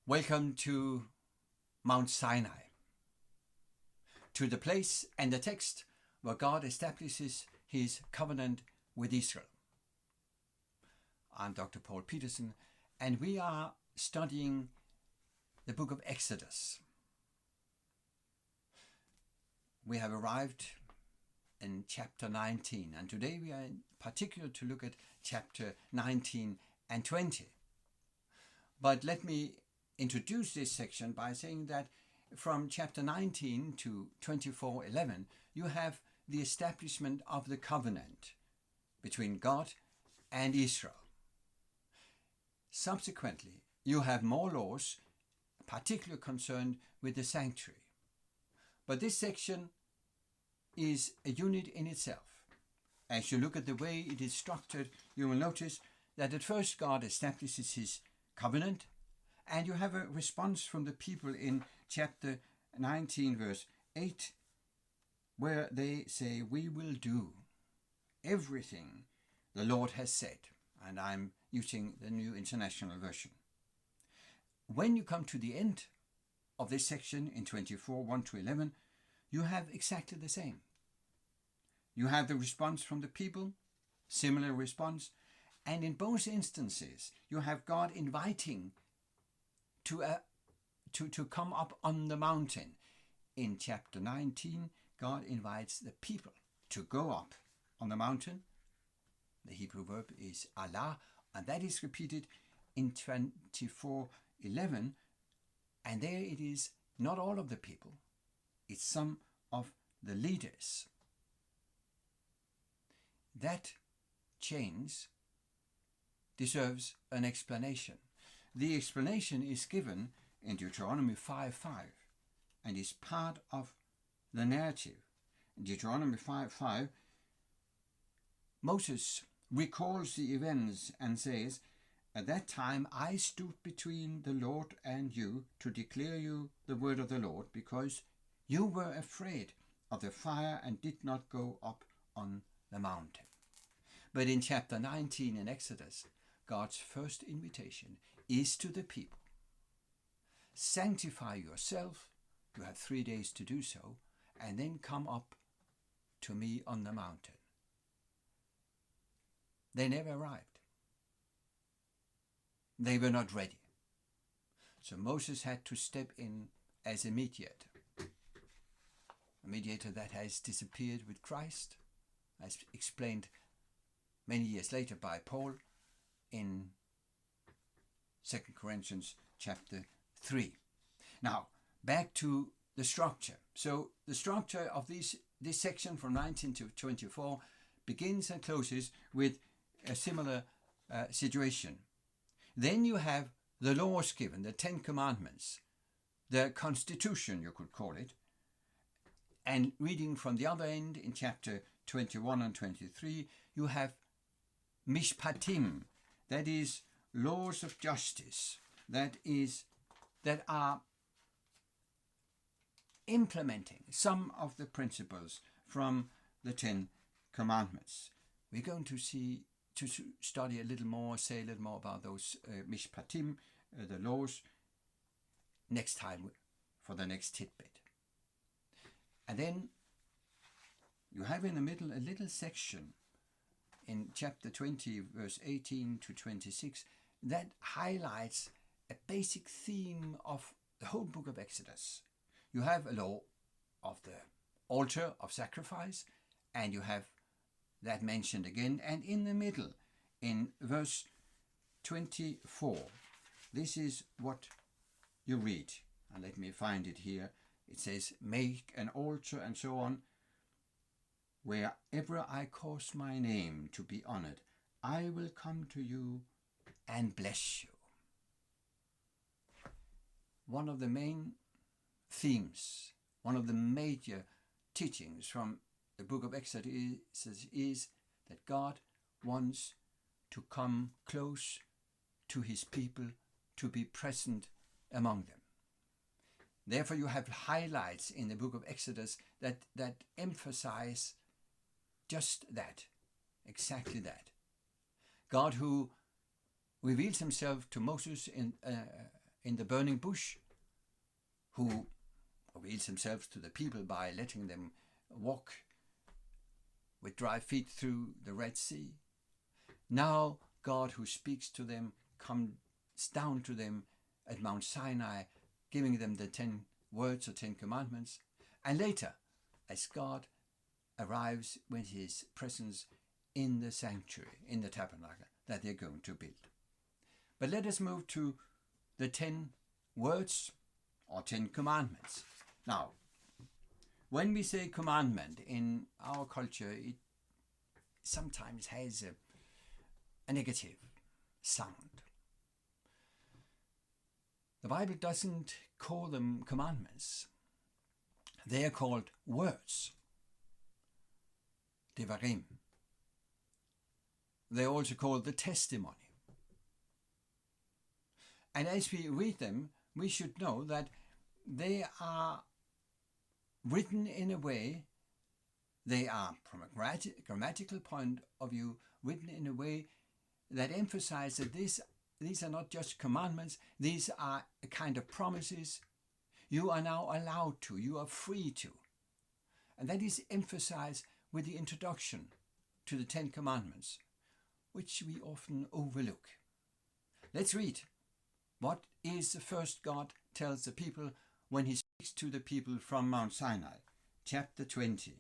Welcome to Mount Sinai, to the place and the text where God establishes his covenant with Israel. I'm Dr. Paul Peterson, and we are studying the book of Exodus. We have arrived in chapter 19, and today we are in particular to look at chapter 19 and 20. But let me introduce this section by saying that from chapter 19 to 24:11, you have the establishment of the covenant between God and Israel. Subsequently, you have more laws, particularly concerned with the sanctuary. But this section is a unit in itself. As you look at the way it is structured, you will notice that at first God establishes his covenant, and you have a response from the people in chapter 19, verse 8, where they say, "We will do everything the Lord has said." And I'm using the New International Version. When you come to the end of this section in 24, 1 to 11, you have exactly the same. You have the response from the people, similar response, and in both instances, you have God inviting to come up on the mountain. In chapter 19, God invites the people to go up on the mountain. The Hebrew verb is Allah, and that is repeated in 24:11, and there it is not all of the people, it's some of the leaders. That change deserves an explanation. The explanation is given in Deuteronomy 5:5 and is part of the narrative. In Deuteronomy 5:5, Moses recalls the events and says, "At that time I stood between the Lord and you to declare you the word of the Lord, because you were afraid of the fire and did not go up on the mountain." But in chapter 19 in Exodus, God's first invitation is to the people. Sanctify yourself, you have 3 days to do so, and then come up to me on the mountain. They never arrived. They were not ready. So Moses had to step in as a mediator that has disappeared with Christ, as explained many years later by Paul in 2 Corinthians chapter 3. Now, back to the structure. So the structure of this section from 19 to 24 begins and closes with a similar situation. Then you have the laws given, the 10 Commandments, the Constitution, you could call it. And reading from the other end in chapter 21 and 23, you have mishpatim, that is, laws of justice, that are implementing some of the principles from the 10 Commandments. We're going to study a little more, say a little more about those mishpatim, the laws, next time for the next tidbit. And then you have in the middle a little section in chapter 20, verse 18 to 26, that highlights a basic theme of the whole book of Exodus. You have a law of the altar of sacrifice, and you have that mentioned again. And in the middle, in verse 24, this is what you read. And let me find it here. It says, "Make an altar," and so on. "Wherever I cause my name to be honored, I will come to you and bless you." One of the main themes, one of the major teachings from the book of Exodus is that God wants to come close to his people, to be present among them. Therefore, you have highlights in the book of Exodus that emphasize just that, exactly that. God, who reveals himself to Moses in in the burning bush, who reveals himself to the people by letting them walk with dry feet through the Red Sea. Now God, who speaks to them, comes down to them at Mount Sinai, giving them the 10 words or 10 commandments. And later, as God arrives with his presence in the sanctuary, in the tabernacle that they're going to build. But let us move to the 10 words or 10 commandments. Now, when we say commandment in our culture, it sometimes has a negative sound. The Bible doesn't call them commandments. They are called words. Devarim. They are also called the testimony. And as we read them, we should know that they are written in a way, they are, from a grammatical point of view, written in a way that emphasize that these are not just commandments, these are a kind of promises. You are now allowed to, you are free to. And that is emphasized with the introduction to the 10 commandments, which we often overlook. Let's read. What is the first God tells the people when he speaks to the people from Mount Sinai? Chapter 20.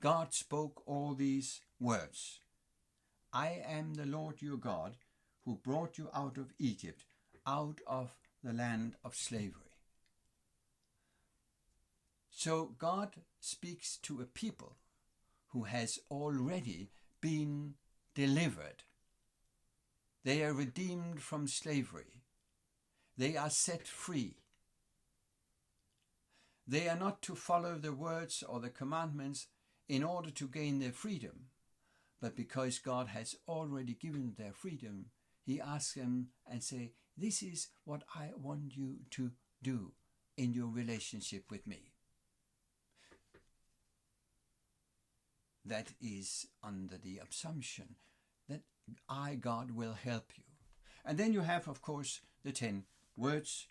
God spoke all these words. I am the Lord your God, who brought you out of Egypt, out of the land of slavery. So God speaks to a people who has already been delivered. They are redeemed from slavery. They are set free. They are not to follow the words or the commandments in order to gain their freedom, but because God has already given their freedom, he asks them and say, this is what I want you to do in your relationship with me. That is under the assumption that I, God, will help you. And then you have, of course, the 10 words.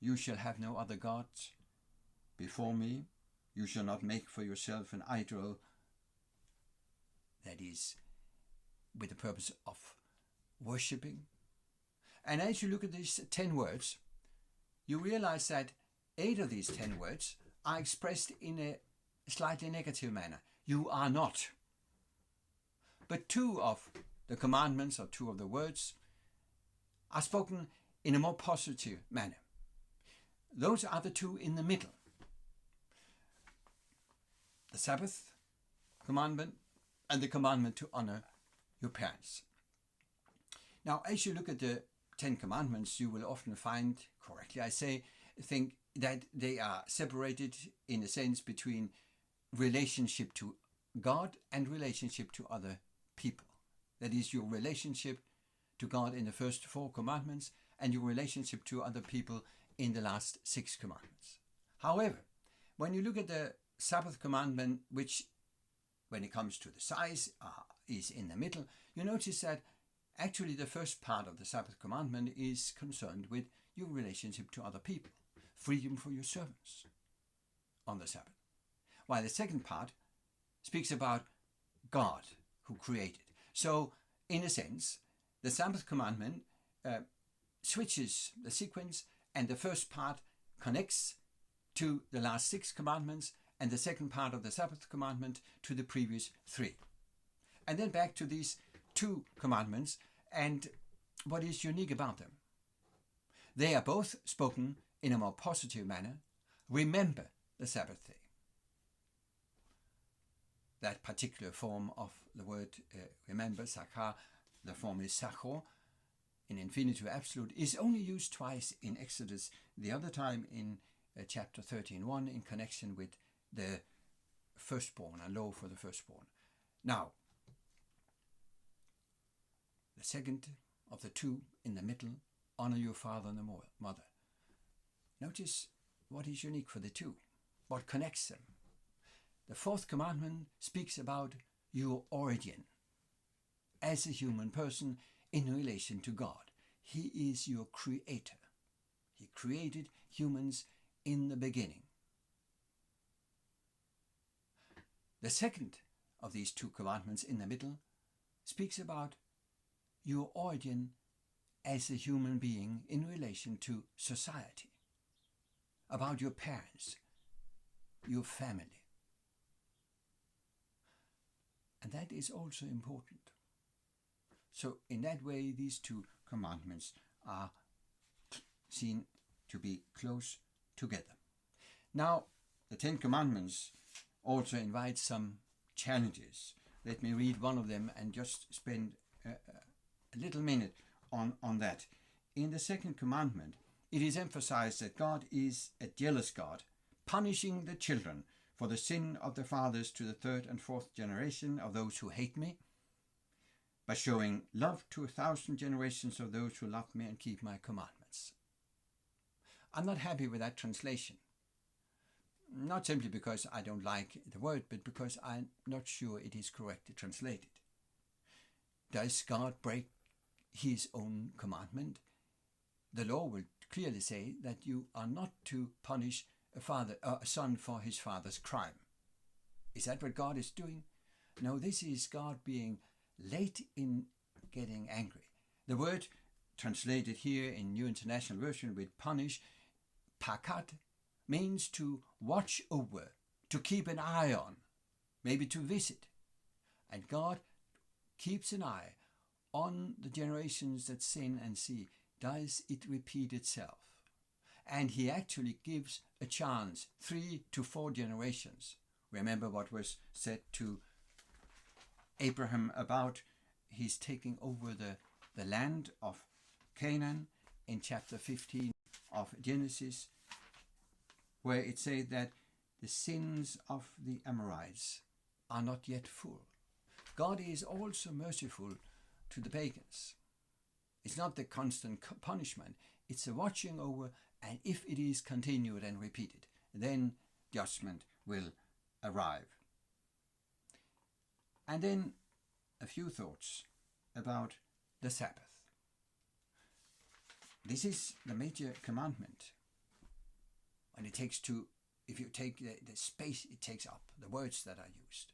You shall have no other gods before me. You shall not make for yourself an idol. That is with the purpose of worshipping. And as you look at these 10 words, you realize that 8 of these 10 words are expressed in a slightly negative manner. You are not. But 2 of the commandments, or 2 of the words, are spoken in a more positive manner. Those are the 2 in the middle. The Sabbath commandment and the commandment to honor your parents. Now, as you look at the 10 commandments, you will often find, correctly I say, think that they are separated in a sense between relationship to God and relationship to other people. That is your relationship to God in the first 4 commandments and your relationship to other people in the last 6 commandments. However, when you look at the Sabbath commandment, which when it comes to the size is in the middle, you notice that actually the first part of the Sabbath commandment is concerned with your relationship to other people, freedom for your servants on the Sabbath. While the second part speaks about God who created. So, in a sense, the Sabbath commandment switches the sequence, and the first part connects to the last 6 commandments, and the second part of the Sabbath commandment to the previous 3. And then back to these 2 commandments and what is unique about them. They are both spoken in a more positive manner. Remember the Sabbath day. That particular form of the word remember, sakar, the form is sachor, in infinitive absolute, is only used twice in Exodus, the other time in chapter 13:1 in connection with the firstborn, a law for the firstborn. Now, the second of the 2 in the middle, honor your father and mother. Notice what is unique for the 2, what connects them. The 4th commandment speaks about your origin as a human person in relation to God. He is your creator. He created humans in the beginning. The second of these two commandments in the middle speaks about your origin as a human being in relation to society, about your parents, your family. And that is also important. So in that way, these two commandments are seen to be close together. Now, the Ten Commandments also invite some challenges. Let me read one of them and just spend a little minute on that. In the second commandment, it is emphasized that God is a jealous God, punishing the children for the sin of the fathers to the third and fourth generation of those who hate me, by showing love to 1,000 generations of those who love me and keep my commandments. I'm not happy with that translation. Not simply because I don't like the word, but because I'm not sure it is correctly translated. Does God break his own commandment? The law will clearly say that you are not to punish a son for his father's crime. Is that what God is doing? No, this is God being late in getting angry. The word translated here in New International Version with punish, pakat, means to watch over, to keep an eye on, maybe to visit. And God keeps an eye on the generations that sin and see. Does it repeat itself? And he actually gives a chance, 3 to 4 generations. Remember what was said to Abraham about his taking over the land of Canaan in chapter 15 of Genesis, where it says that the sins of the Amorites are not yet full. God is also merciful to the pagans. It's not the constant punishment, it's a watching over, and if it is continued and repeated, then judgment will arrive. And then a few thoughts about the Sabbath. This is the major commandment. And it takes if you take the space it takes up, the words that are used.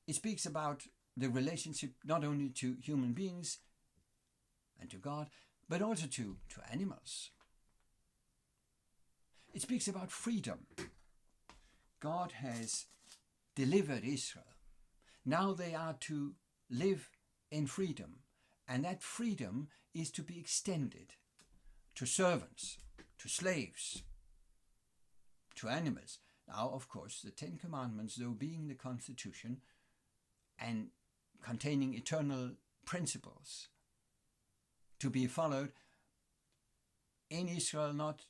It speaks about the relationship not only to human beings and to God, but also to animals. It speaks about freedom. God has delivered Israel. Now they are to live in freedom, and that freedom is to be extended to servants, to slaves, to animals. Now, of course, the Ten Commandments, though being the Constitution and containing eternal principles to be followed in Israel, not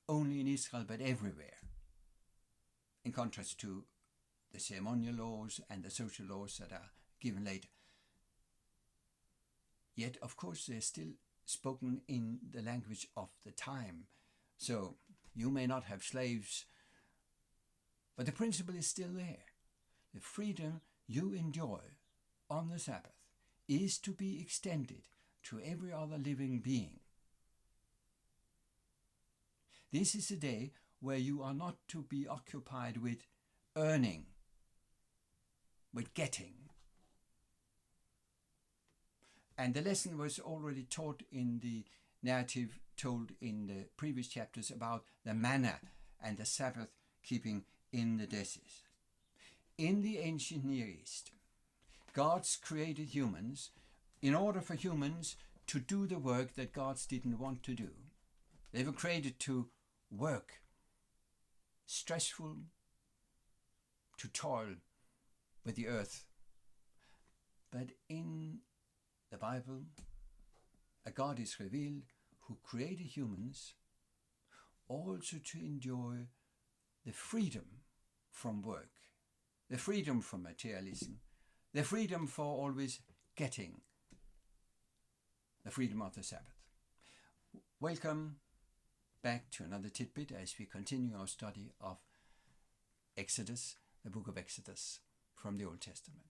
only in Israel, but everywhere, in contrast to the ceremonial laws and the social laws that are given later. Yet, of course, they're still spoken in the language of the time. So you may not have slaves, but the principle is still there. The freedom you enjoy on the Sabbath is to be extended to every other living being. This is a day where you are not to be occupied with earning, with getting. And the lesson was already taught in the narrative told in the previous chapters about the manna and the Sabbath keeping in the desert. In the ancient Near East, God's created humans in order for humans to do the work that gods didn't want to do. They were created to work, stressful, to toil with the earth. But in the Bible, a God is revealed who created humans also to enjoy the freedom from work, the freedom from materialism, the freedom for always getting, the freedom of the Sabbath. Welcome back to another tidbit as we continue our study of Exodus, the book of Exodus from the Old Testament.